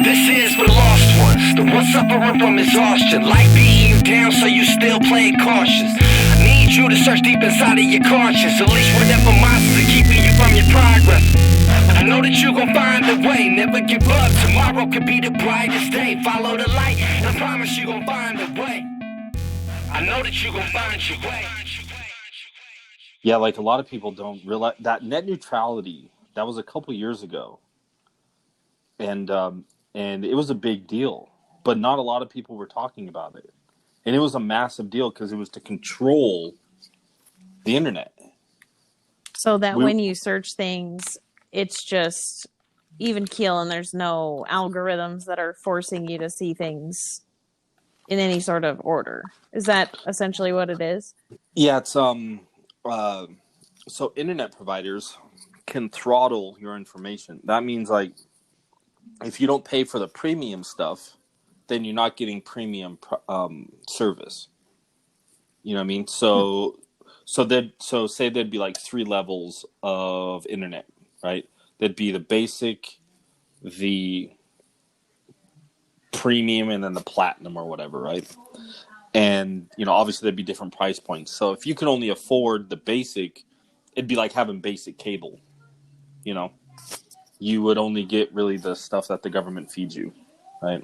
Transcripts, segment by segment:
This is for the lost ones, the ones suffering from exhaustion. Life beating you down, so you still play cautious. I need you to search deep inside of your conscience. Unleash whatever monsters are keeping you from your progress. I know that you gon' find a way, never give up. Tomorrow could be the brightest day. Follow the light, and I promise you gon' find a way. I know that you gon' find your way. Yeah, like a lot of people don't realize that net neutrality, that was a couple years ago. And it was a big deal, but not a lot of people were talking about it. And it was a massive deal because it was to control the internet. So that when you search things, it's just even keel and there's no algorithms that are forcing you to see things in any sort of order. Is that essentially what it is? Yeah, it's so internet providers can throttle your information. That means like if you don't pay for the premium stuff, then you're not getting premium service. You know what I mean? So say there'd be like 3 levels of internet, right? There'd be the basic, the premium, and then the platinum or whatever, right? And, you know, obviously there'd be different price points. So if you could only afford the basic, it'd be like having basic cable, you know? You would only get really the stuff that the government feeds you, right?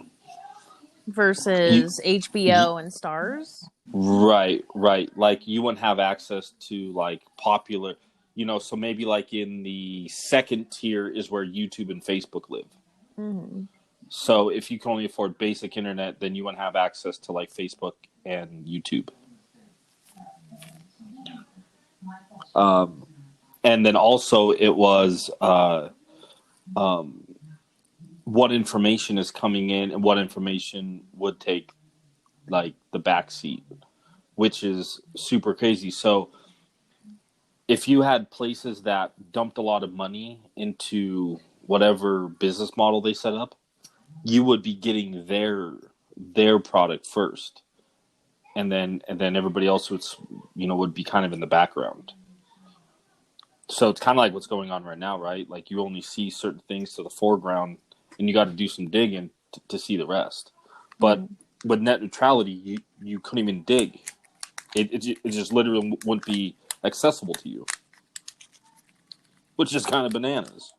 Versus HBO and Stars? Right. Like you wouldn't have access to like popular, you know, so maybe like in the second tier is where YouTube and Facebook live. Mm-hmm. So if you can only afford basic internet, then you wouldn't have access to like Facebook and YouTube. And then also it was what information is coming in and what information would take like the back seat, which is super crazy. So if you had places that dumped a lot of money into whatever business model they set up, you would be getting their product first, and then everybody else would be kind of in the background. So it's kind of like what's going on right now, right? Like you only see certain things to the foreground, and you got to do some digging to see the rest. But with net neutrality, you couldn't even dig. It just literally wouldn't be accessible to you, which is kind of bananas.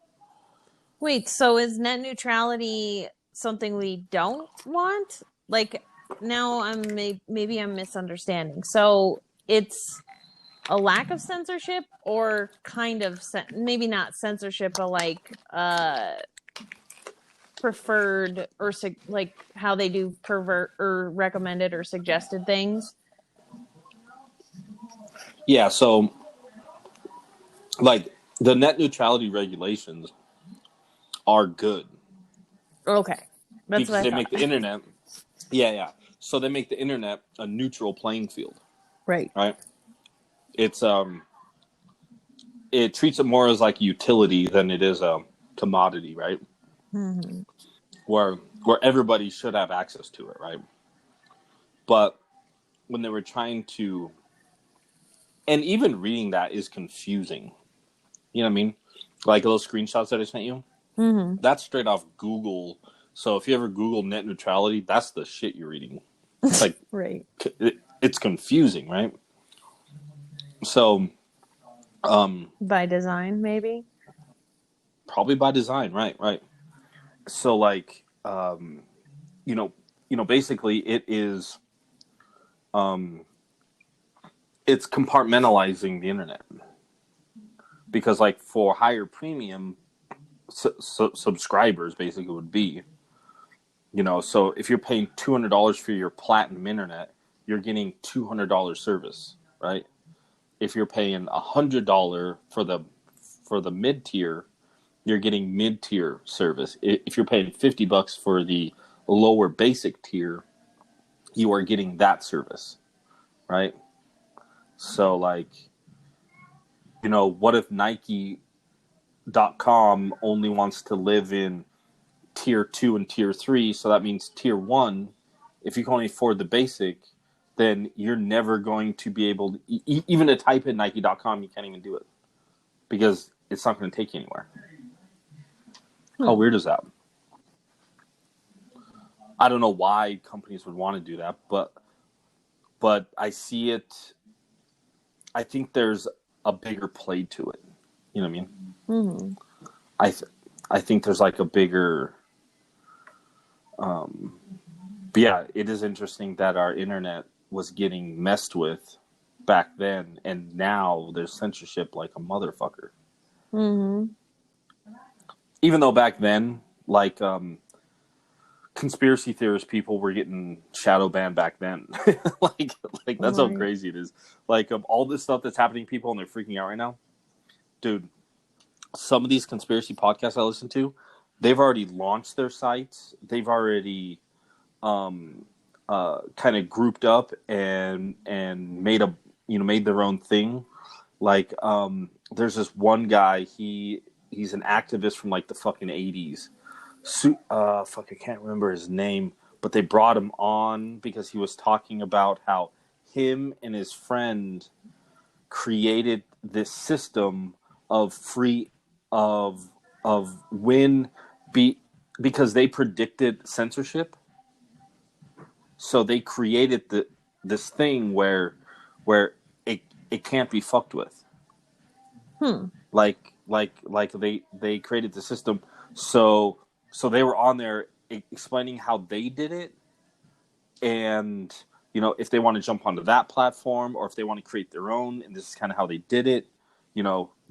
Wait, so is net neutrality something we don't want? Like now maybe I'm misunderstanding. So it's a lack of censorship, or kind of maybe not censorship, but like preferred or like how they do pervert or recommended or suggested things. Yeah, so like the net neutrality regulations are good. Okay, that's because what I they thought. make the internet. Yeah. So they make the internet a neutral playing field. Right. It's it treats it more as like utility than it is a commodity, right? Mm-hmm. Where everybody should have access to it, right? But when they were trying to, and even reading that is confusing. You know what I mean? Like those screenshots that I sent you. Mm-hmm. That's straight off Google. So if you ever Google net neutrality, that's the shit you're reading. It's like right. It's confusing, right? So, by design, maybe. Probably by design, right? So, like, basically, it is, it's compartmentalizing the internet because, like, for higher premium subscribers, basically would be, so if you're paying $200 for your platinum internet, you're getting $200 service, right? If you're paying $100 for the mid tier, you're getting mid tier service. If you're paying $50 for the lower basic tier, you are getting that service, right? So, like, what if Nike.com only wants to live in tier 2 and tier 3? So that means tier 1, if you can only afford the basic, then you're never going to be able to, even to type in Nike.com, you can't even do it because it's not going to take you anywhere. How weird is that? I don't know why companies would want to do that, but I see it. I think there's a bigger play to it. You know what I mean? Mm-hmm. I think there's like a bigger. But yeah, it is interesting that our internet was getting messed with back then, and now there's censorship like a motherfucker. Mm-hmm. Even though back then, like conspiracy theorist people were getting shadow banned back then. like that's how Right. crazy it is. Like all this stuff that's happening to people and they're freaking out right now, dude. Some of these conspiracy podcasts I listen to, they've already launched their sites. They've already kind of grouped up and made their own thing. Like there's this one guy, he's an activist from like the fucking 80s. I can't remember his name, but they brought him on because he was talking about how him and his friend created this system of because they predicted censorship. So they created this thing where it can't be fucked with. Like they created the system. So they were on there explaining how they did it, and if they want to jump onto that platform or if they want to create their own, and this is kind of how they did it.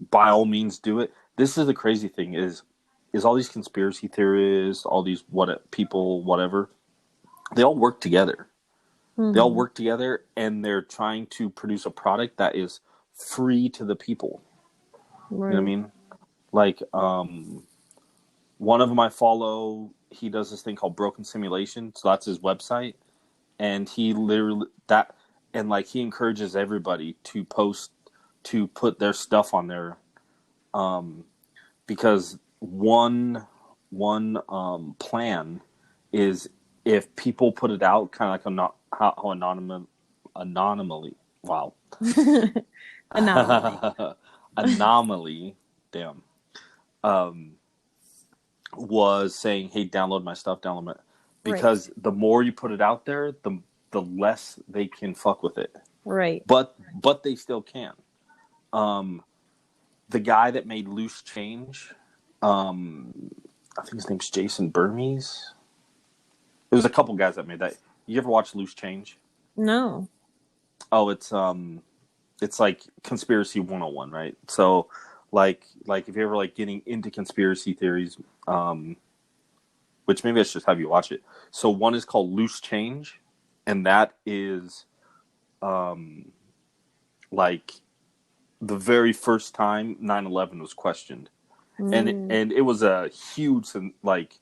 By all means, do it. This is the crazy thing is all these conspiracy theorists, all these people, whatever. They all work together. Mm-hmm. They all work together, and they're trying to produce a product that is free to the people. Right. You know what I mean? Like, one of them I follow, he does this thing called Broken Simulation. So that's his website. And he literally, he encourages everybody to put their stuff on there. Because one plan is if people put it out, kind of like how anomaly. Wow. Anomaly. Damn. Was saying, hey, download my stuff, because the more you put it out there, the less they can fuck with it. Right. But they still can. The guy that made Loose Change, I think his name's Jason Burmese. There was a couple guys that made that. You ever watch Loose Change? No. Oh, it's like conspiracy 101, right? So like if you're ever like getting into conspiracy theories, which maybe I should just have you watch it. So one is called Loose Change, and that is like the very first time 9/11 was questioned. And it was a huge, like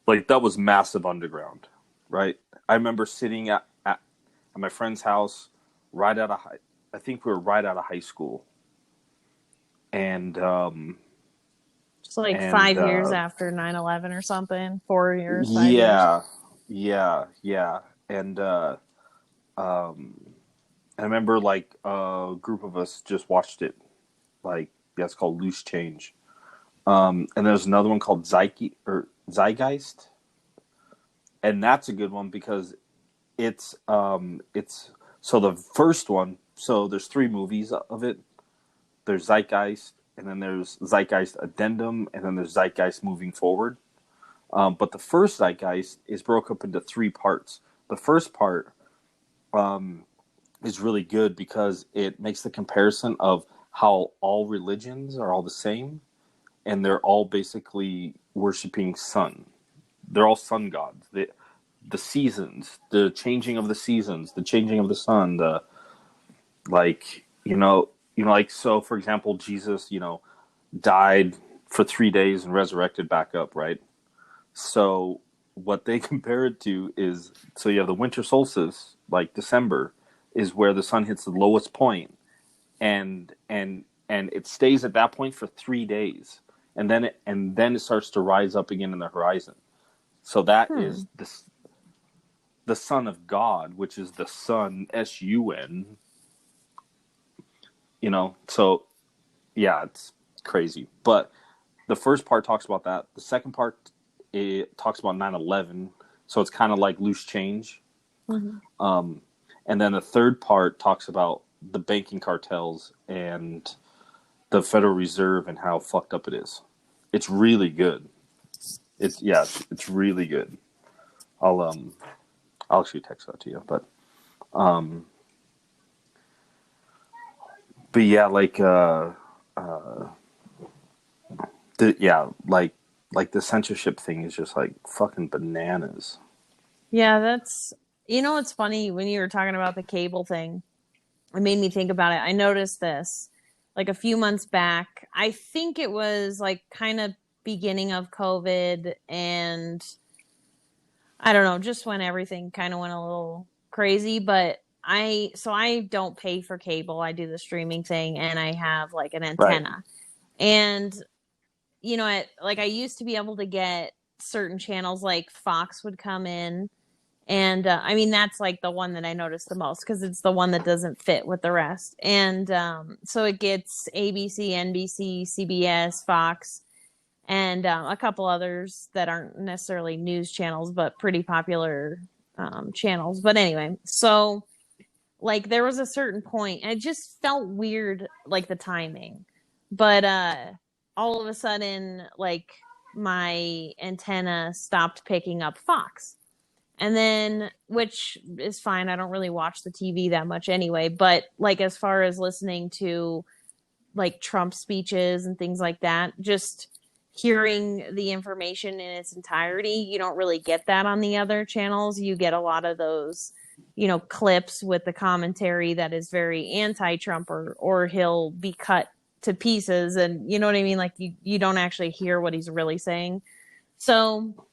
that was massive underground, right? I remember sitting at my friend's house I think we were right out of high school. And it's like 5 years after 9/11 or something, 4 years, 5 years. Yeah. And I remember like a group of us just watched it. Like, yeah, it's called Loose Change. And there's another one called Zeitgeist. And that's a good one because it's so the first one, so there's 3 movies of it. There's Zeitgeist, and then there's Zeitgeist Addendum, and then there's Zeitgeist Moving Forward. But the first Zeitgeist is broke up into 3 parts. The first part is really good because it makes the comparison of how all religions are all the same, and they're all basically worshiping sun. They're all sun gods. The seasons, the changing of the seasons, the changing of the sun, so for example, Jesus, died for 3 days and resurrected back up, right? So what they compare it to is, so you have the winter solstice, like December, is where the sun hits the lowest point, and it stays at that point for 3 days, and then it starts to rise up again in the horizon. So that is the Son of God, which is the sun, S-U-N. So yeah, it's crazy. But the first part talks about that. The second part, it talks about 9/11, So it's kind of like loose change. Mm-hmm. And then the third part talks about the banking cartels and the Federal Reserve and how fucked up it is. It's really good. It's really good. I'll actually text that to you, um, but yeah, like the censorship thing is just like fucking bananas. Yeah, that's, it's funny when you were talking about the cable thing. It made me think about it. I noticed this like a few months back. I think it was like kind of beginning of COVID, and I don't know, just when everything kind of went a little crazy, but I don't pay for cable. I do the streaming thing and I have like an Right. antenna. And like I used to be able to get certain channels, like Fox would come in, and I mean that's like the one that I noticed the most because it's the one that doesn't fit with the rest. And so it gets ABC, NBC, CBS, Fox, and a couple others that aren't necessarily news channels but pretty popular channels. But anyway, so like there was a certain point and it just felt weird, like the timing, but all of a sudden, like my antenna stopped picking up Fox. And then, which is fine, I don't really watch the TV that much anyway, but like as far as listening to like Trump speeches and things like that, just hearing the information in its entirety, you don't really get that on the other channels. You get a lot of those, clips with the commentary that is very anti-Trump, or he'll be cut to pieces, and you know what I mean? Like you don't actually hear what he's really saying. So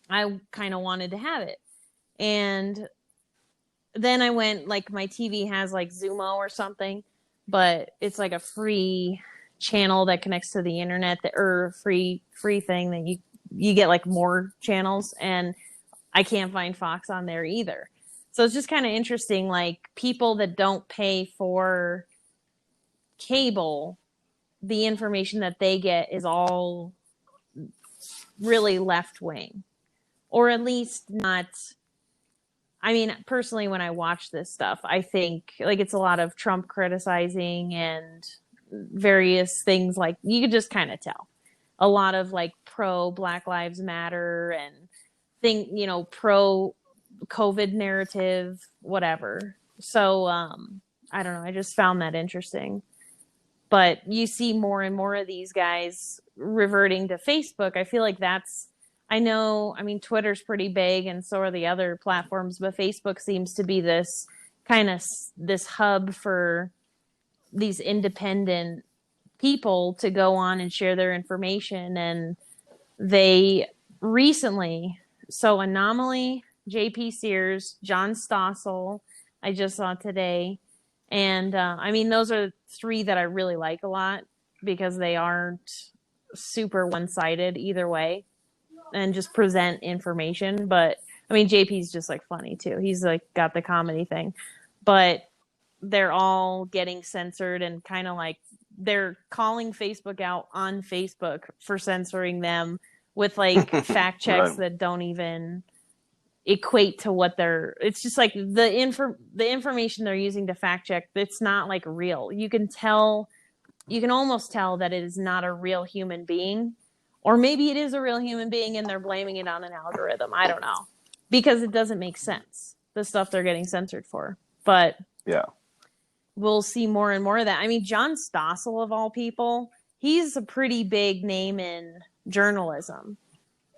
I kind of wanted to have it. And then I went, like, my TV has like Zumo or something, but it's like a free channel that connects to the internet, or free thing that you get like more channels, and I can't find Fox on there either. So it's just kind of interesting, like people that don't pay for cable, the information that they get is all really left wing, or at least not. I mean, personally, when I watch this stuff, I think like it's a lot of Trump criticizing and various things, like you could just kind of tell a lot of like pro Black Lives Matter and pro COVID narrative, whatever. So I don't know. I just found that interesting. But you see more and more of these guys reverting to Facebook. I feel like I mean, Twitter's pretty big and so are the other platforms, but Facebook seems to be this hub for these independent people to go on and share their information. And they recently, so Anomaly, JP Sears, John Stossel, I just saw today. And I mean, those are three that I really like a lot because they aren't super one-sided either way and just present information. But I mean, JP's just like funny too. He's like got the comedy thing, but they're all getting censored, and kind of like they're calling Facebook out on Facebook for censoring them with like fact checks Right. that don't even equate to what it's just like the information they're using to fact check, it's not like real. You can almost tell that it is not a real human being, or maybe it is a real human being and they're blaming it on an algorithm. I don't know, because it doesn't make sense, the stuff they're getting censored for. But Yeah. we'll see more and more of that. I mean, John Stossel, of all people, he's a pretty big name in journalism,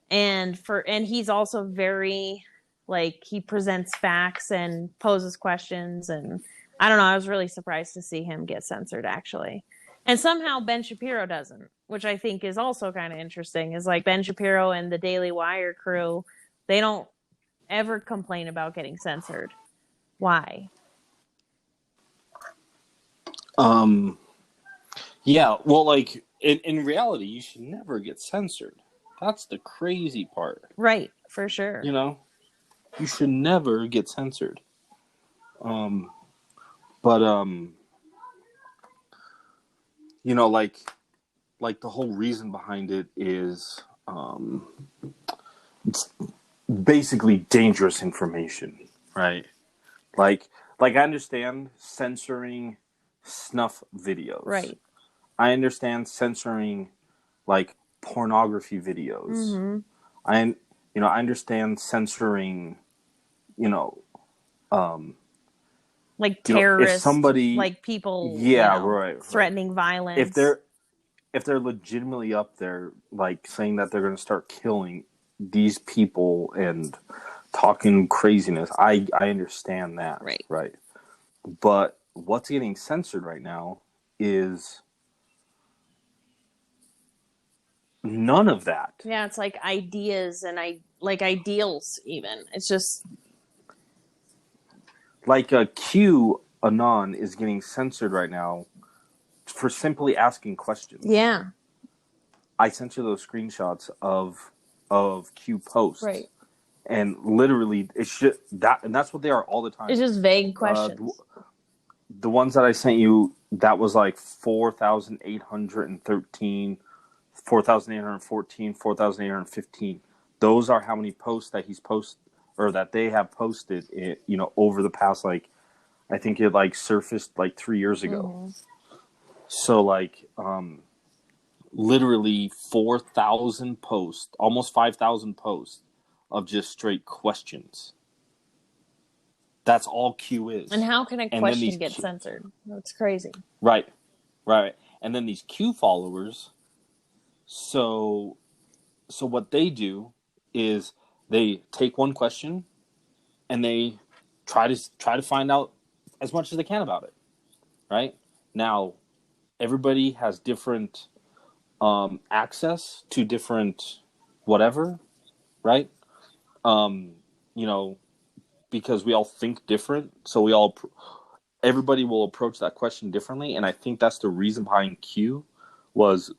and he's also very, like, he presents facts and poses questions, and I don't know, I was really surprised to see him get censored, actually. And somehow Ben Shapiro doesn't, which I think is also kind of interesting, is like Ben Shapiro and the Daily Wire crew, they don't ever complain about getting censored. Why? Yeah, well, like in reality, you should never get censored. That's the crazy part. Right, for sure. You should never get censored. But like the whole reason behind it is basically dangerous information, right? Like I understand censoring snuff videos. Right. I understand censoring like pornography videos. Mm-hmm. I understand censoring, you know, Like you know, if terrorists, somebody, like people, yeah, right. threatening violence. If they're legitimately up there, like saying that they're going to start killing these people and talking craziness, I understand that, right? But what's getting censored right now is none of that. Yeah, it's like ideas and like ideals. Even it's just like QAnon is getting censored right now for simply asking questions. Yeah. I sent you those screenshots of Q posts. Right. And literally, it's just that, and that's what they are all the time. It's just vague questions. The ones that I sent you, that was like 4,813, 4,814, 4,815. Those are how many posts that he's posted, or that they have posted, over the past, like, I think it like surfaced like 3 years ago. Mm-hmm. So like, literally 4,000 posts, almost 5,000 posts of just straight questions. That's all Q is. And how can a question get censored? That's crazy. Right. And then these Q followers, so what they do is they take one question and they try to find out as much as they can about it. Right? Now, everybody has different access to different whatever, right? Because we all think different, so everybody will approach that question differently, and I think that's the reason behind Q was,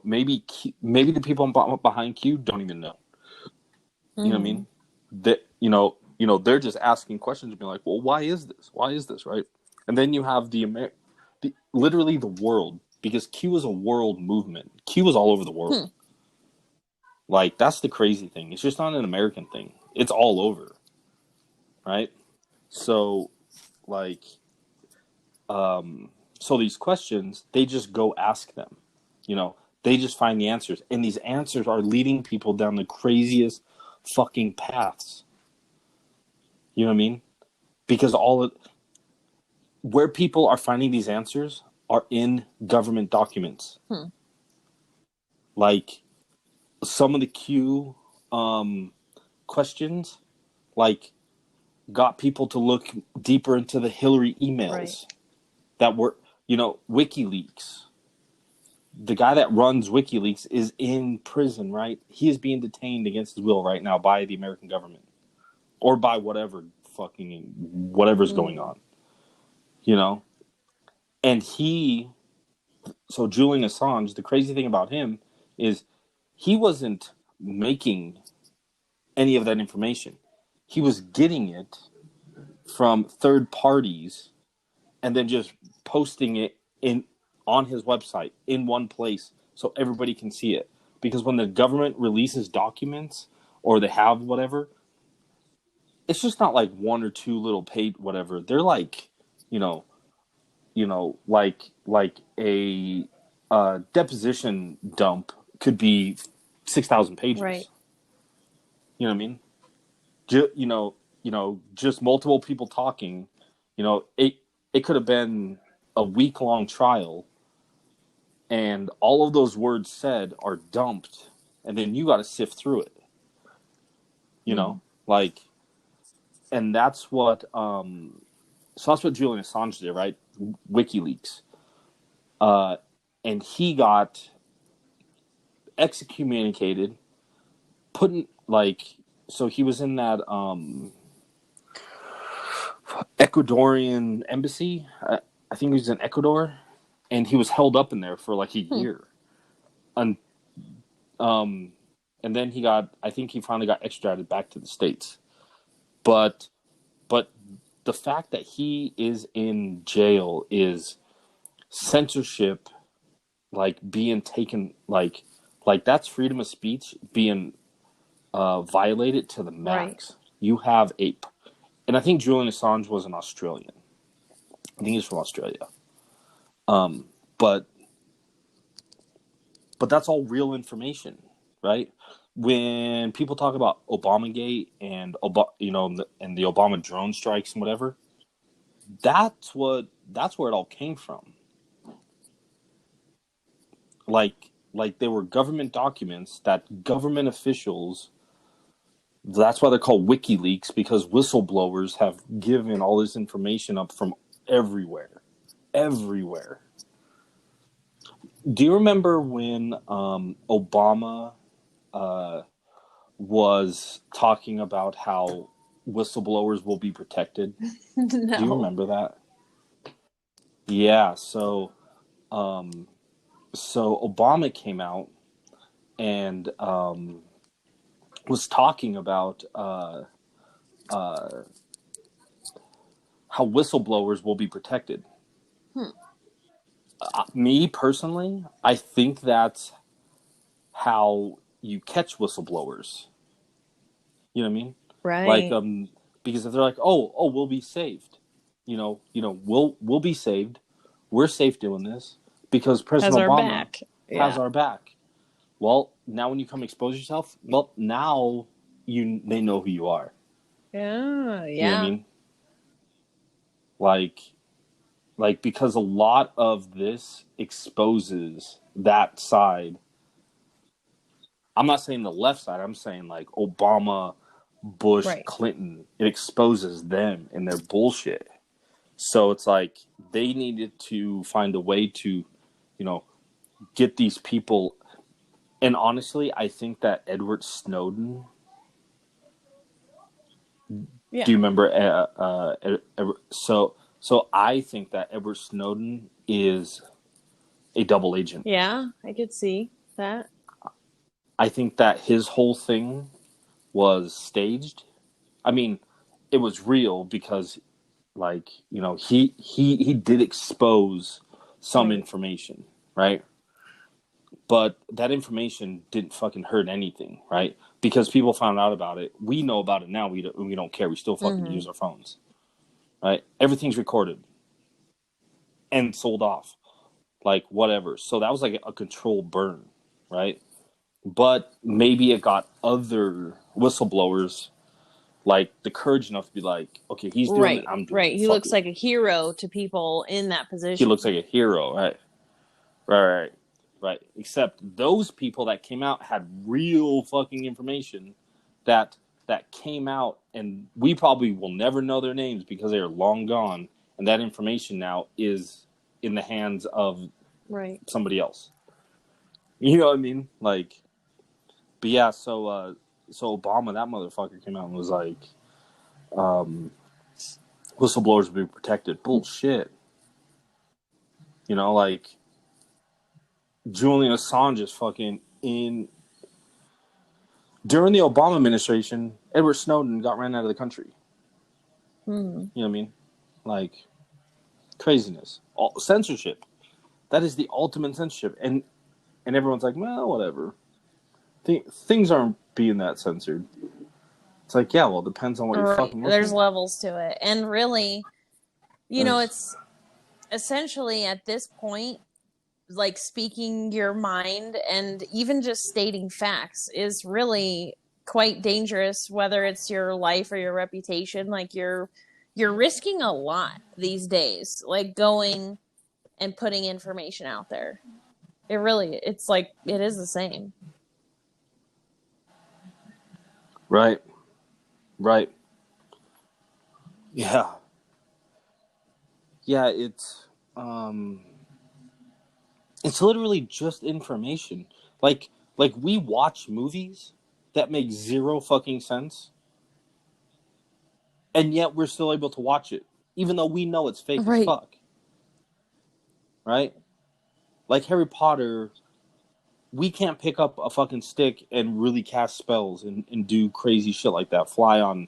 maybe the people behind Q don't even know. Mm-hmm. You know what I mean? That they're just asking questions and being like, well, why is this? Why is this, right? And then you have literally the world, because Q is a world movement. Q is all over the world. Like, that's the crazy thing. It's just not an American thing. It's all over. Right? So, like, so these questions, they just go ask them. They just find the answers. And these answers are leading people down the craziest fucking paths. You know what I mean? Because where people are finding these answers are in government documents. Like, some of the Q questions, like, got people to look deeper into the Hillary emails that were, WikiLeaks. The guy that runs WikiLeaks is in prison, right? He is being detained against his will right now by the American government, or by whatever's going on, And so Julian Assange, the crazy thing about him is he wasn't making any of that information. He was getting it from third parties and then just posting it on his website in one place so everybody can see it. Because when the government releases documents or they have whatever, it's just not like one or two little page whatever. They're like, like a deposition dump could be 6,000 pages. Right. You know what I mean? Just multiple people talking. It could have been a week-long trial, and all of those words said are dumped, and then you got to sift through it. And that's what Julian Assange did, right? WikiLeaks, and he got excommunicated, so he was in that Ecuadorian embassy. I think he was in Ecuador, and he was held up in there for like a year. And then I think he finally got extradited back to the States. But the fact that he is in jail is censorship, like being taken, like that's freedom of speech being violate it to the Right. max. You have and I think Julian Assange was an Australian. I think he's from Australia. But that's all real information, right? When people talk about Obamagate and and the Obama drone strikes and whatever, that's where it all came from. Like they were government documents that government officials. That's why they're called WikiLeaks, because whistleblowers have given all this information up from everywhere. Do you remember when Obama was talking about how whistleblowers will be protected? Do you No. remember that? Yeah. So Obama came out and was talking about how whistleblowers will be protected. Me personally, I think that's how you catch whistleblowers. You know what I mean? Right. Like, because if they're like, oh, we'll be saved. We'll be saved. We're safe doing this because Has President our Obama back. has Yeah. our back. Well, now when you come expose yourself, well, now they know who you are. Yeah. You know what I Yeah. mean? Like because a lot of this exposes that side. I'm not saying the left side. I'm saying like Obama, Bush, Right. Clinton. It exposes them and their bullshit. So it's like they needed to find a way to, get these people. And honestly, I think that Edward Snowden. Yeah. Do you remember? So I think that Edward Snowden is a double agent. Yeah. I could see that. I think that his whole thing was staged. I mean, it was real because, like, he did expose some Right. information, right? But that information didn't fucking hurt anything, right? Because people found out about it. We know about it now. We don't care. We still fucking use our phones, right? Everything's recorded and sold off, like whatever. So that was like a controlled burn, right? But maybe it got other whistleblowers like the courage enough to be like, okay, he's doing Right. it, I'm doing Right. it. He Fuck looks it. like a hero to people in that position. He looks like a hero, right? Right. Except those people that came out had real fucking information that came out, and we probably will never know their names because they are long gone, and that information now is in the hands of Right. somebody else. You know what I mean? Like, but yeah, so Obama, that motherfucker, came out and was like, whistleblowers will be protected. Bullshit. Like Julian Assange is fucking in. During the Obama administration, Edward Snowden got ran out of the country. You know what I mean? Like, craziness. Censorship. That is the ultimate censorship. And everyone's like, well, whatever. Things aren't being that censored. It's like, yeah, well, it depends on what you're fucking looking There's at. levels to it. And really, it's essentially at this point, like speaking your mind and even just stating facts is really quite dangerous, whether it's your life or your reputation. Like you're risking a lot these days, like going and putting information out there. It's like, it is the same. Right. Yeah. Yeah, it's literally just information. Like we watch movies that make zero fucking sense, and yet we're still able to watch it, even though we know it's fake as fuck. Right? Like Harry Potter, we can't pick up a fucking stick and really cast spells and do crazy shit like that. Fly on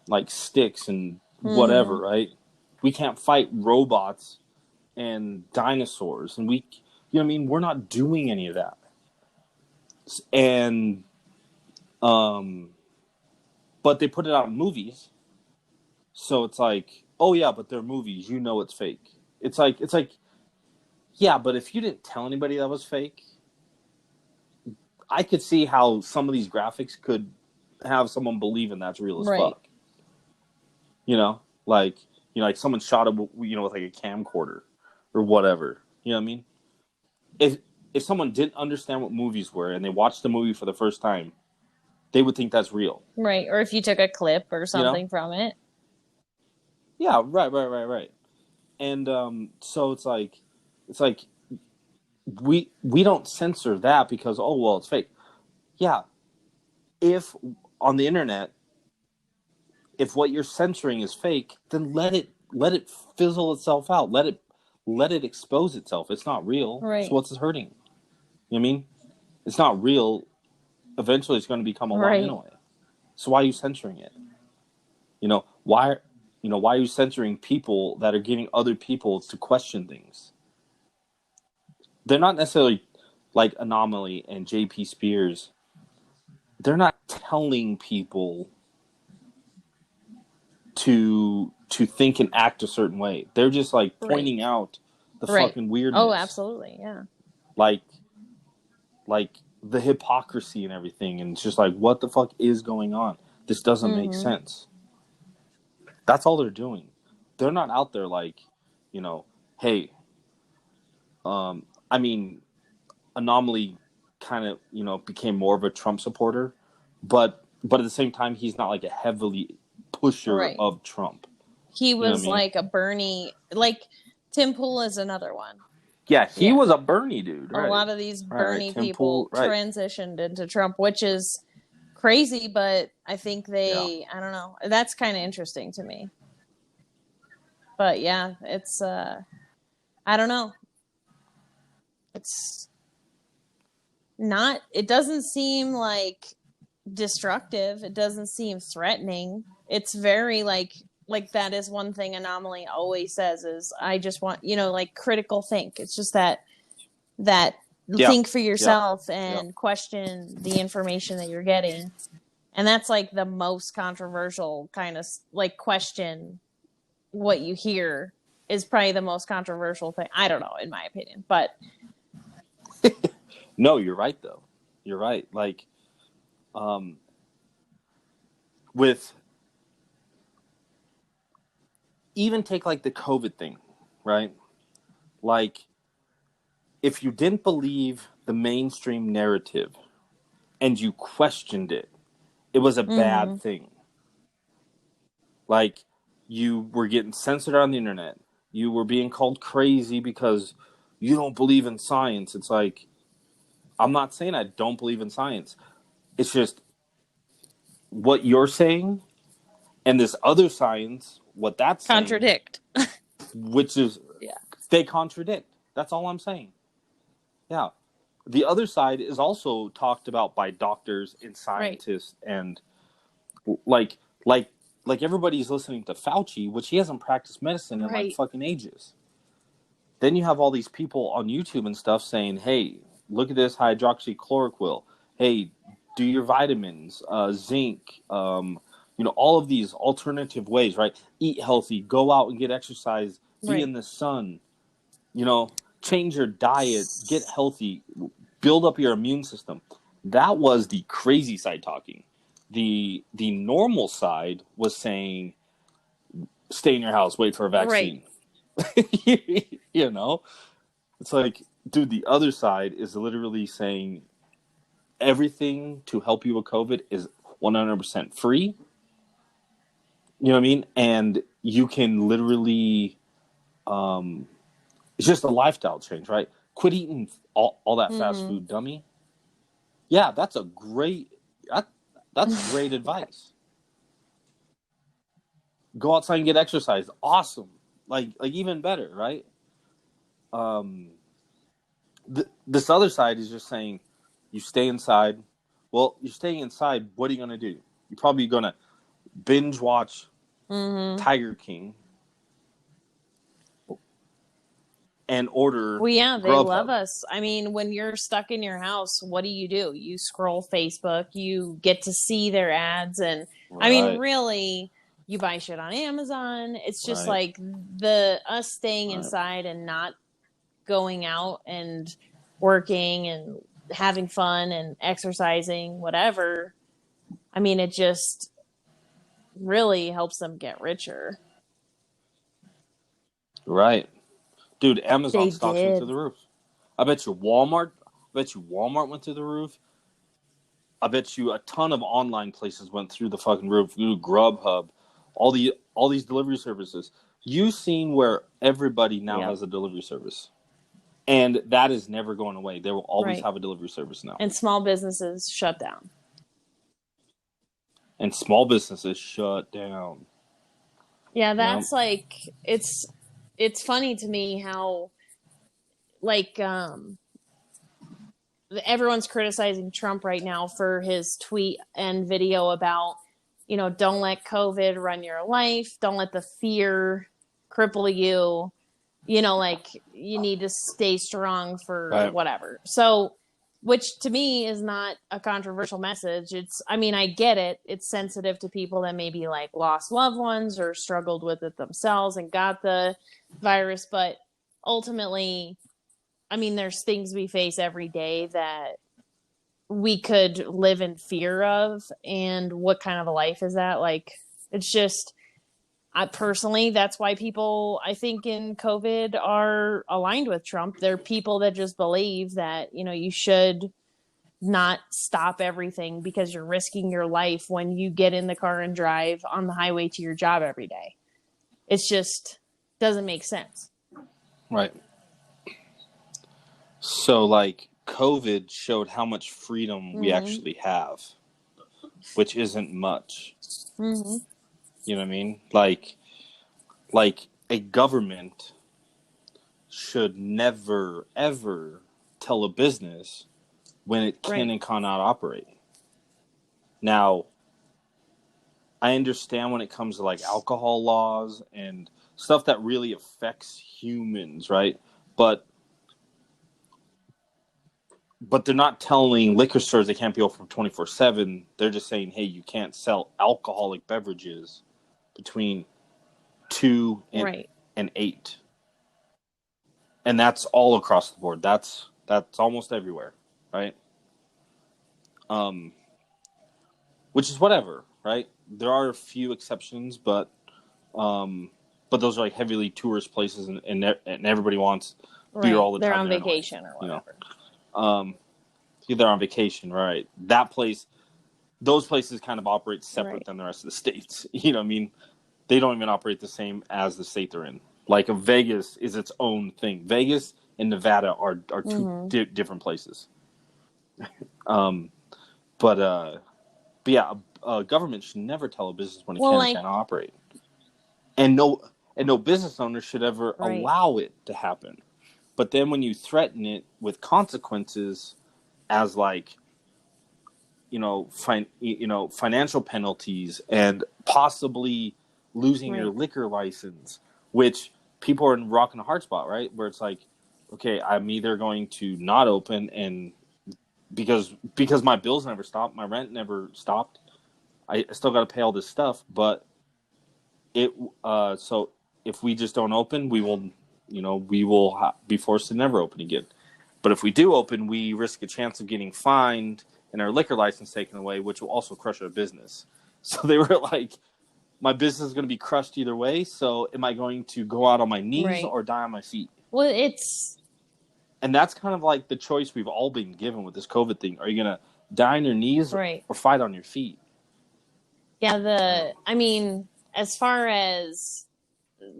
like sticks and whatever, right? We can't fight robots and dinosaurs, and you know what I mean? We're not doing any of that. And But they put it out in movies, so it's like, oh yeah, but they're movies. You know it's fake. It's like, yeah, but if you didn't tell anybody that was fake, I could see how some of these graphics could have someone believing that's real as Right. fuck. You know, like someone shot it, with like a camcorder or whatever. You know what I mean? If someone didn't understand what movies were and they watched the movie for the first time, they would think that's real. Right. Or if you took a clip or something know? from it. Yeah, right. And so it's like we don't censor that because, oh well, it's fake. Yeah, if on the internet, if what you're censoring is fake, then let it fizzle itself out. Let it expose itself. It's not real. Right. So what's it hurting? You know what I mean? It's not real. Eventually, it's going to become a lie anyway. So why are you censoring it? Why are you censoring people that are getting other people to question things? They're not necessarily like Anomaly and JP Spears. They're not telling people to think and act a certain way. They're just like pointing out the fucking weirdness. Oh, absolutely, yeah. Like the hypocrisy and everything, and it's just like, what the fuck is going on? This doesn't make sense. That's all they're doing. They're not out there like, hey, I mean, Anomaly kind of, became more of a Trump supporter, but at the same time, he's not like a heavily pusher of Trump. He was like a Bernie, like Tim Pool is another one. Yeah, he was a Bernie dude. Right? A lot of these Bernie people transitioned into Trump, which is crazy, but I think I don't know. That's kind of interesting to me. But yeah, it's, I don't know. It's not, it doesn't seem like destructive. It doesn't seem threatening. It's very like that is one thing Anomaly always says is, I just want, like critical think. It's just that think for yourself and question the information that you're getting. And that's like the most controversial kind of like question. What you hear is probably the most controversial thing. I don't know, in my opinion, but no, you're right though. You're right. Like, with even take like the COVID thing, right? Like, if you didn't believe the mainstream narrative and you questioned it, it was a bad thing. Like, you were getting censored on the internet. You were being called crazy because you don't believe in science. It's like, I'm not saying I don't believe in science. It's just what you're saying and this other science, what that's contradict. Saying, which is, they contradict. That's all I'm saying. Yeah. The other side is also talked about by doctors and scientists and like everybody's listening to Fauci, which he hasn't practiced medicine in like fucking ages. Then you have all these people on YouTube and stuff saying, hey, look at this hydroxychloroquine. Hey, do your vitamins, zinc, all of these alternative ways, right? Eat healthy, go out and get exercise, be in the sun, change your diet, get healthy, build up your immune system. That was the crazy side talking. The normal side was saying, stay in your house, wait for a vaccine. It's like, dude, the other side is literally saying everything to help you with COVID is 100% free. You know what I mean? And you can literally, it's just a lifestyle change, right? Quit eating all that fast food, dummy. Yeah, that's great advice. Go outside and get exercise. Awesome. Like even better, right? This other side is just saying, you stay inside. Well, you're staying inside. What are you going to do? You're probably going to binge watch Tiger King. and order Well, yeah, they Grubhub. love us. I mean, when you're stuck in your house, what do? You scroll Facebook, you get to see their ads, and I mean, Right, really, you buy shit on Amazon. It's just right, like the us staying right. inside and not going out and working and having fun and exercising, whatever. I mean, it just really helps them get richer. Right. Dude, Amazon They stocks went through did. the roof. I bet you Walmart went through the roof. I bet you a ton of online places went through the fucking roof. Through Grubhub, all these delivery services. You seen where everybody now Yep. has a delivery service, and that is never going away. They will always Right. have a delivery service now, And small businesses shut down. and small businesses shut down. Yeah, that's like it's funny to me how like everyone's criticizing Trump right now for his tweet and video about, don't let COVID run your life, don't let the fear cripple you, like you need to stay strong for Right. whatever. So, which to me is not a controversial message. I mean, I get it. It's sensitive to people that maybe like lost loved ones or struggled with it themselves and got the virus. But ultimately, I mean, there's things we face every day that we could live in fear of. And what kind of a life is that? Like, it's just, I personally, that's why people, I think, in COVID are aligned with Trump. They're people that just believe that, you should not stop everything because you're risking your life when you get in the car and drive on the highway to your job every day. It's just doesn't make sense. Right. So, like, COVID showed how much freedom we actually have, which isn't much. Mm-hmm. You know what I mean? Like a government should never, ever tell a business when it can and cannot operate. Now, I understand when it comes to, like, alcohol laws and stuff that really affects humans, right? But they're not telling liquor stores they can't be open 24/7. They're just saying, hey, you can't sell alcoholic beverages between 2 and 8. And that's all across the board. That's almost everywhere, right? Which is whatever, right? There are a few exceptions, but those are like heavily tourist places, and everybody wants beer all the They're time. on vacation or whatever. They're on vacation, right? Those places kind of operate separate than the rest of the states. You know what I mean? They don't even operate the same as the state they're in. Like, Vegas is its own thing. Vegas and Nevada are two different places. But yeah, a government should never tell a business when it can and cannot operate, and no business owner should ever allow it to happen. But then when you threaten it with consequences, as like, financial penalties and possibly losing your liquor license, which people are in rock and a hard spot, right? Where it's like, okay, I'm either going to not open, and because my bills never stopped, my rent never stopped, I still got to pay all this stuff, but so if we just don't open, we will be forced to never open again. But if we do open, we risk a chance of getting fined and our liquor license taken away, which will also crush our business. So they were like, my business is going to be crushed either way. So am I going to go out on my knees or die on my feet? Well, and that's kind of like the choice we've all been given with this COVID thing. Are you going to die on your knees or fight on your feet? Yeah. I mean, as far as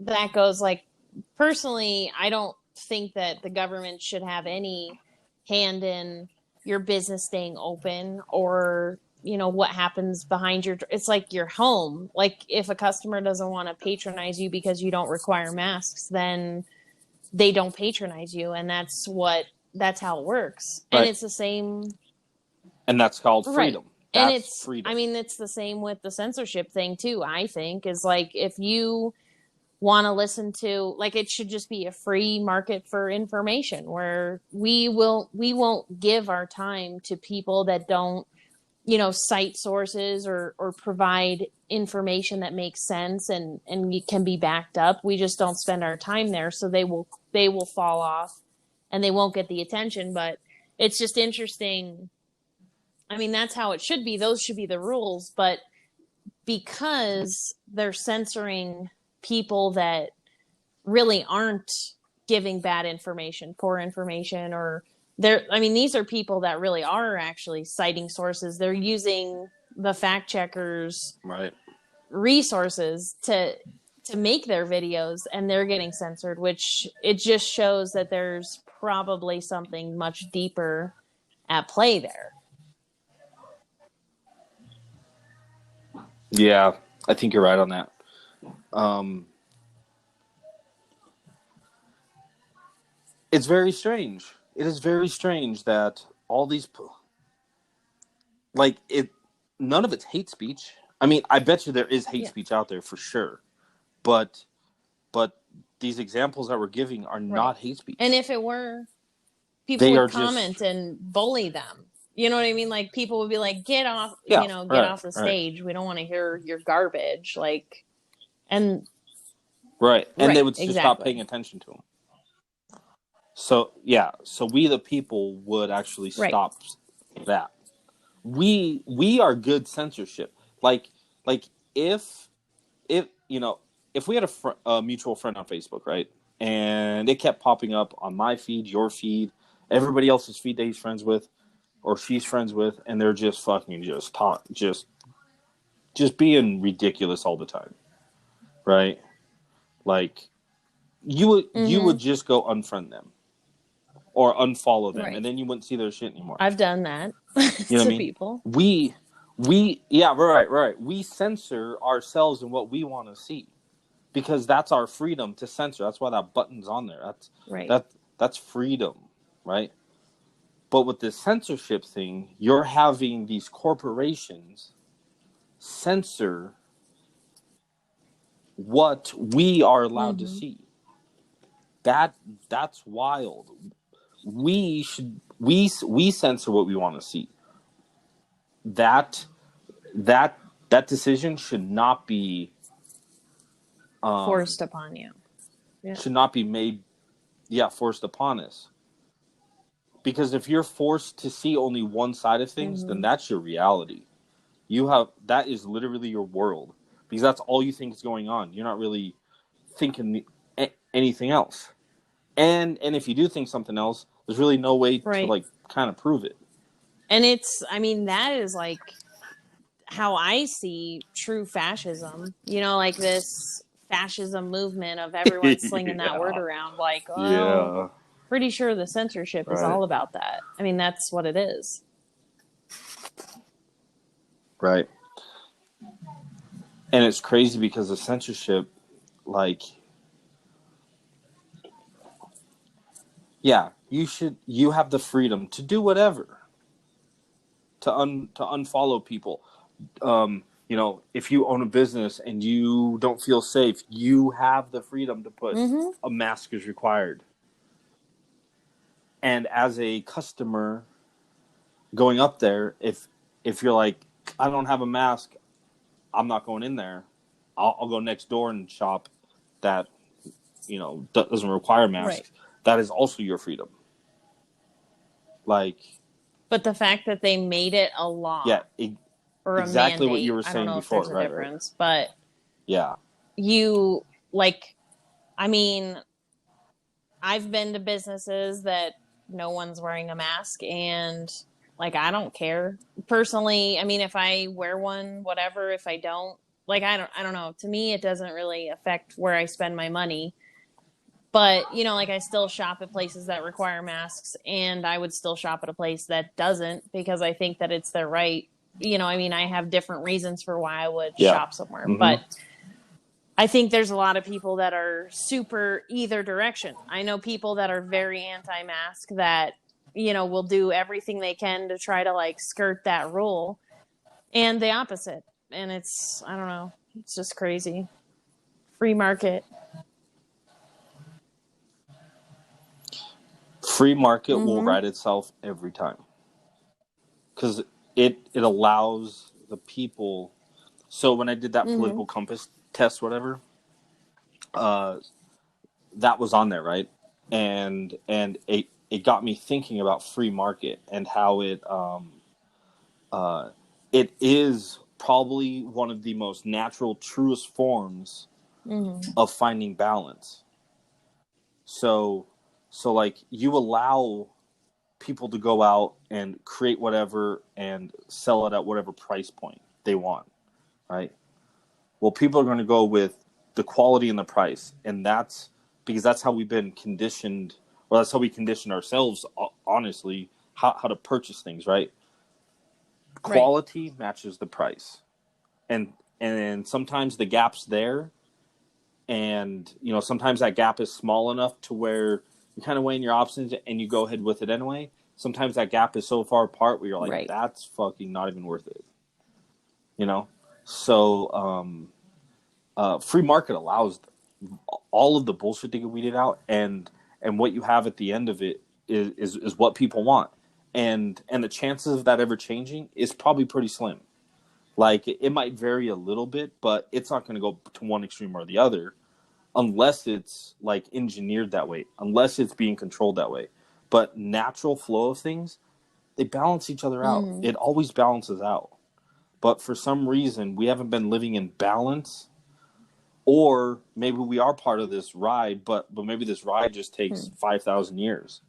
that goes, like, personally, I don't think that the government should have any hand in your business staying open or, what happens behind it's like your home. Like, if a customer doesn't want to patronize you because you don't require masks, then they don't patronize you. And that's how it works. Right. And it's the same. And that's called freedom. And freedom. I mean, it's the same with the censorship thing too, I think, is like, if you want to listen to, like, it should just be a free market for information where we won't give our time to people that don't, cite sources or provide information that makes sense and can be backed up. We just don't spend our time there. So they will fall off and they won't get the attention. But it's just interesting. I mean, that's how it should be. Those should be the rules. But because they're censoring people that really aren't giving bad information, poor information, or these are people that really are actually citing sources. They're using the fact checkers resources to make their videos, and they're getting censored, which it just shows that there's probably something much deeper at play there. Yeah, I think you're right on that. It's very strange. It is very strange that all these, none of it's hate speech. I mean, I bet you there is hate speech out there for sure, but these examples that we're giving are not hate speech. And if it were, people would comment and bully them. You know what I mean? Like, people would be like, get off, get off the stage. We don't want to hear your garbage. Like, and. Right. And they would just stop paying attention to them. So, yeah. So we, the people, would actually stop that. We are good censorship. Like if we had a mutual friend on Facebook, right? And it kept popping up on my feed, your feed, everybody else's feed that he's friends with, or she's friends with, and they're just fucking just being ridiculous all the time, right? Like, you would just go unfriend them or unfollow them, and then you wouldn't see their shit anymore. I've done that to people. We right. We censor ourselves and what we want to see, because that's our freedom to censor. That's why that button's on there. That's freedom, right? But with this censorship thing, you're having these corporations censor what we are allowed to see. That's wild. We censor what we want to see. That decision should not be forced upon you. Yeah. Should not be made forced upon us. Because if you're forced to see only one side of things, then that's your reality. That is literally your world, because that's all you think is going on. You're not really thinking anything else. And if you do think something else, there's really no way to kind of prove it. And that is like how I see true fascism. Like this fascism movement of everyone slinging that word around. Like, pretty sure the censorship is all about that. I mean, that's what it is. Right. And it's crazy because the censorship, you have the freedom to do whatever, to unfollow people. If you own a business and you don't feel safe, you have the freedom to put a mask is required. And as a customer going up there, if you're like, I don't have a mask, I'm not going in there. I'll go next door and shop that, doesn't require masks. Right. That is also your freedom. But the fact that they made it a law. Yeah, or exactly a mandate, what you were saying before. If there's a difference, but yeah, I've been to businesses that no one's wearing a mask, and I don't care personally. I mean, if I wear one, whatever. If I don't, I don't know. To me, it doesn't really affect where I spend my money. But, I still shop at places that require masks, and I would still shop at a place that doesn't, because I think that it's their right. I have different reasons for why I would shop somewhere. Mm-hmm. But I think there's a lot of people that are super either direction. I know people that are very anti-mask that, will do everything they can to try to skirt that rule, and the opposite. And it's, I don't know, it's just crazy. Free market. Free market will right itself every time, because it allows the people. So when I did that political compass test, whatever, that was on there, right? And it got me thinking about free market and how it is probably one of the most natural, truest forms of finding balance. So like, you allow people to go out and create whatever and sell it at whatever price point they want, right? Well, people are going to go with the quality and the price, and that's because that's how we've been conditioned, or that's how we condition ourselves, honestly, how to purchase things, right? Quality matches the price, and sometimes the gap's there, and sometimes that gap is small enough to where you're kind of weighing your options and you go ahead with it anyway. Sometimes that gap is so far apart where you're like, that's fucking not even worth it, So free market allows all of the bullshit to get weeded out, and what you have at the end of it is what people want, and the chances of that ever changing is probably pretty slim. Like, it might vary a little bit, but it's not going to go to one extreme or the other, unless it's like engineered that way, unless it's being controlled that way. But natural flow of things, they balance each other out. It always balances out. But for some reason, we haven't been living in balance, or maybe we are part of this ride, but maybe this ride just takes 5,000 years.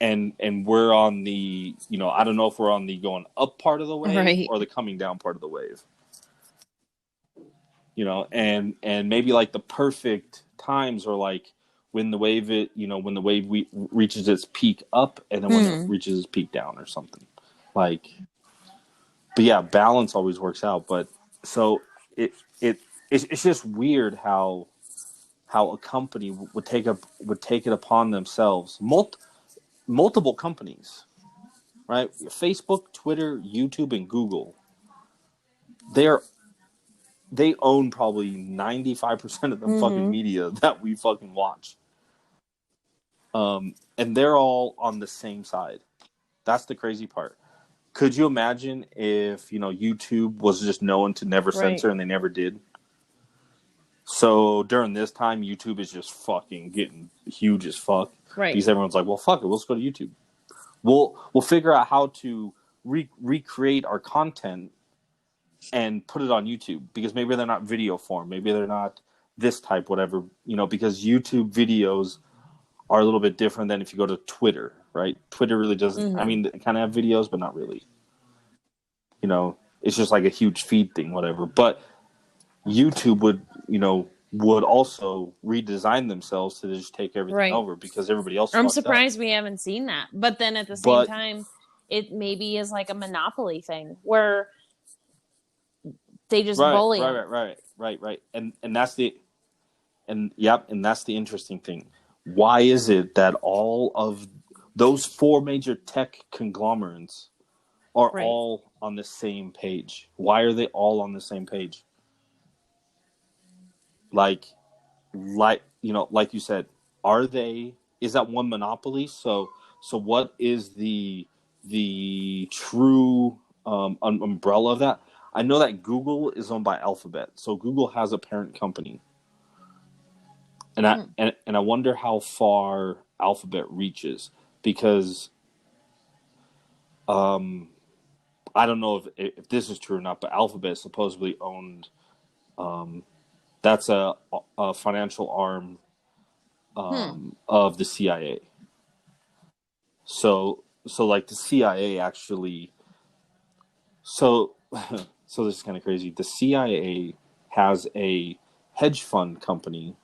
And we're on the, I don't know if we're on the going up part of the wave or the coming down part of the wave. And maybe like the perfect times are like when the wave reaches its peak up, and then when it reaches its peak down or something. Like, but yeah, balance always works out. But so it's just weird how a company would take it upon themselves, multiple companies, right? Facebook, Twitter, YouTube, and Google. They own probably 95% of the fucking media that we fucking watch. And they're all on the same side. That's the crazy part. Could you imagine if, YouTube was just known to never censor, and they never did? So during this time, YouTube is just fucking getting huge as fuck. Right. Because everyone's like, well, fuck it, let's go to YouTube. We'll figure out how to recreate our content and put it on YouTube, because maybe they're not video form, maybe they're not this type, whatever, because YouTube videos are a little bit different than if you go to Twitter, right? Twitter really doesn't, I mean, they kind of have videos, but not really. It's just like a huge feed thing, whatever. But YouTube would also redesign themselves to just take everything over, because everybody else. I'm surprised we haven't seen that. But then at the same time, it maybe is like a monopoly thing where they just bully. Right. And that's the interesting thing. Why is it that all of those four major tech conglomerates are all on the same page? Why are they all on the same page? Like you said, is that one monopoly? So what is the true umbrella of that? I know that Google is owned by Alphabet, so Google has a parent company, and I wonder how far Alphabet reaches, because I don't know if this is true or not, but Alphabet supposedly owned. That's a financial arm of the CIA. So like the CIA actually. So this is kind of crazy. The CIA has a hedge fund company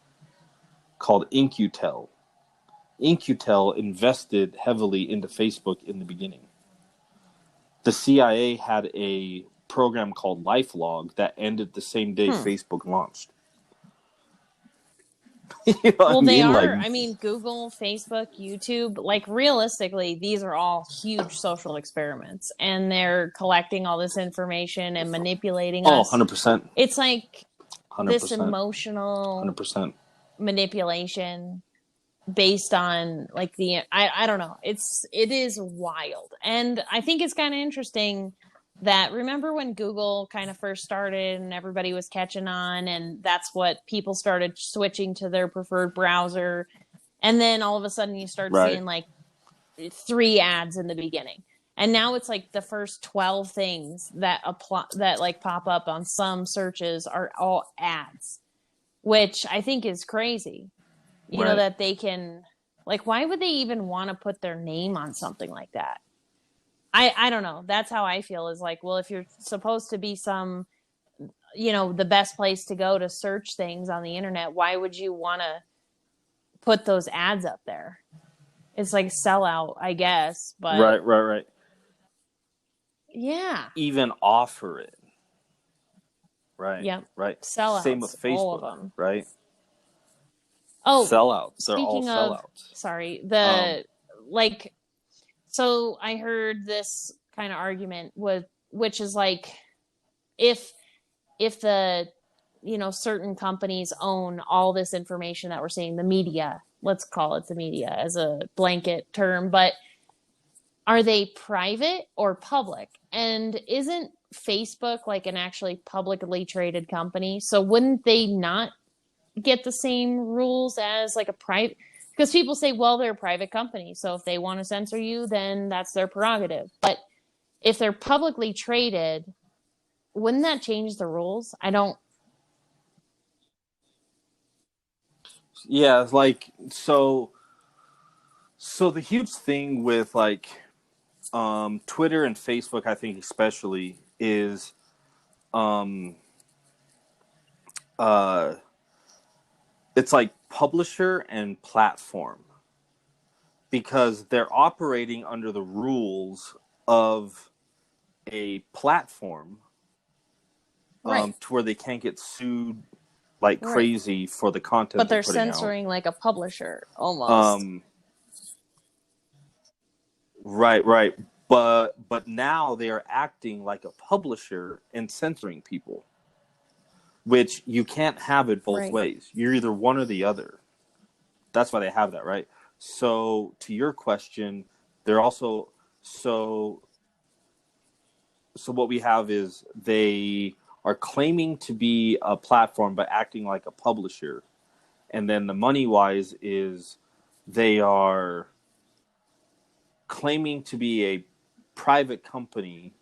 called In-Q-Tel. In-Q-Tel invested heavily into Facebook in the beginning. The CIA had a program called LifeLog that ended the same day Facebook launched. They are. I mean, Google, Facebook, YouTube, like realistically, these are all huge social experiments, and they're collecting all this information and manipulating us. 100%. It's like this 100%. emotional 100%. manipulation based on like I don't know. It is wild. And I think it's kind of interesting that, remember when Google kind of first started and everybody was catching on, and that's what people started switching to their preferred browser, and then all of a sudden you start Right. seeing like 3 ads in the beginning, and now it's like the first 12 things that like pop up on some searches are all ads, which I think is crazy. You know, Right. that they can, like, why would they even want to put their name on something like that? I don't know. That's how I feel, is like, well, if you're supposed to be some, you know, the best place to go to search things on the internet, why would you want to put those ads up there? It's like sellout, I guess, but Right. yeah. Even offer it. Right. Yep. Right. Sellouts, Same with Facebook, all of them. right? Oh, Sellouts. They're all speaking of, sellouts. sorry, like, so I heard this kind of argument which is like, if the, you know, certain companies own all this information that we're seeing, the media, let's call it the media as a blanket term, but are they private or public? And isn't Facebook like an actually publicly traded company? So wouldn't they not get the same rules as like a private? Because people say, well, they're a private company, so if they want to censor you, then that's their prerogative. But if they're publicly traded, wouldn't that change the rules? I don't. Yeah, like so the huge thing with like Twitter and Facebook, I think especially, is it's like publisher and platform, because they're operating under the rules of a platform, Right. to where they can't get sued like Right. crazy for the content But they're putting out. censoring like a publisher almost. Right. But now they are acting like a publisher and censoring people, which you can't have it both Right. ways. You're either one or the other. That's why they have that, right? So to your question, they're also so what we have is they are claiming to be a platform but acting like a publisher. And then the money wise is they are claiming to be a private company,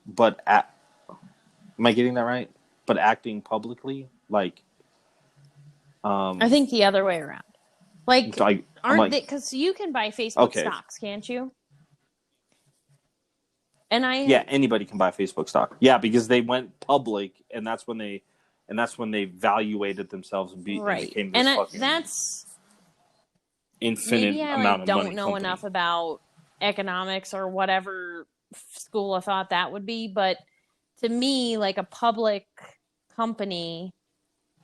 but am I getting that right? But acting publicly, like I think the other way around. Like, aren't they? Because you can buy Facebook stocks, can't you? And yeah, anybody can buy Facebook stock. Yeah, because they went public, and that's when they valuated themselves and became this fucking that's infinite maybe I amount of money. Don't know company. enough about economics or whatever school of thought that would be, but to me, like, a public company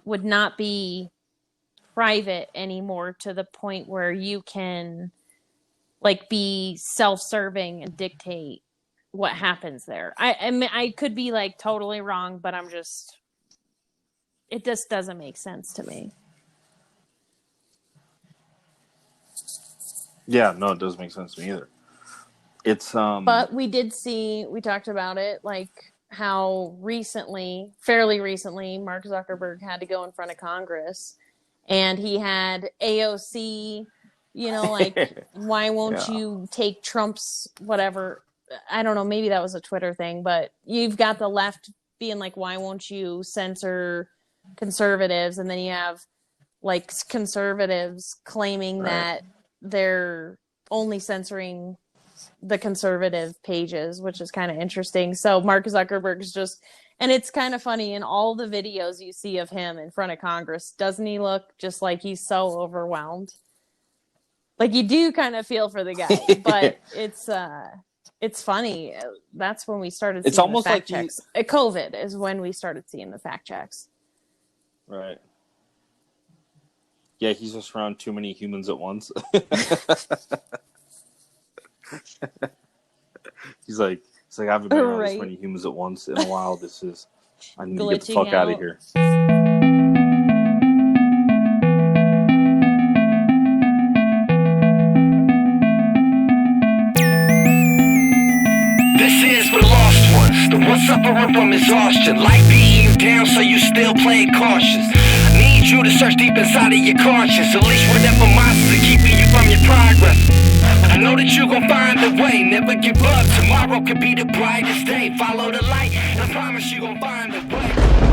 would not be private anymore to the point where you can like be self-serving and dictate what happens there. I mean, I could be like totally wrong, but it just doesn't make sense to me. Yeah, no, it doesn't make sense to me either. It's But we talked about it, like how fairly recently, Mark Zuckerberg had to go in front of Congress, and he had AOC, you know, like, why won't you take Trump's whatever? I don't know, maybe that was a Twitter thing, but you've got the left being like, why won't you censor conservatives? And then you have like conservatives claiming that they're only censoring the conservative pages, which is kind of interesting. So Mark Zuckerberg's and it's kind of funny, in all the videos you see of him in front of Congress, doesn't he look just like he's so overwhelmed? Like, you do kind of feel for the guy, but it's funny. That's when we started seeing almost the fact like checks. COVID is when we started seeing the fact checks. Right. Yeah, he's just around too many humans at once. He's like, It's like I haven't been around this Right. many humans at once in a while. I need to get the Glitching fuck out of out. here. This is for the lost ones, the ones suffering from exhaustion. Life beating you down, so you still playing cautious. I need you to search deep inside of your conscience. Unleash whatever monsters are keeping you from your progress. I know that you gon' find a way, never give up. Tomorrow could be the brightest day. Follow the light, and I promise you gon' find a way.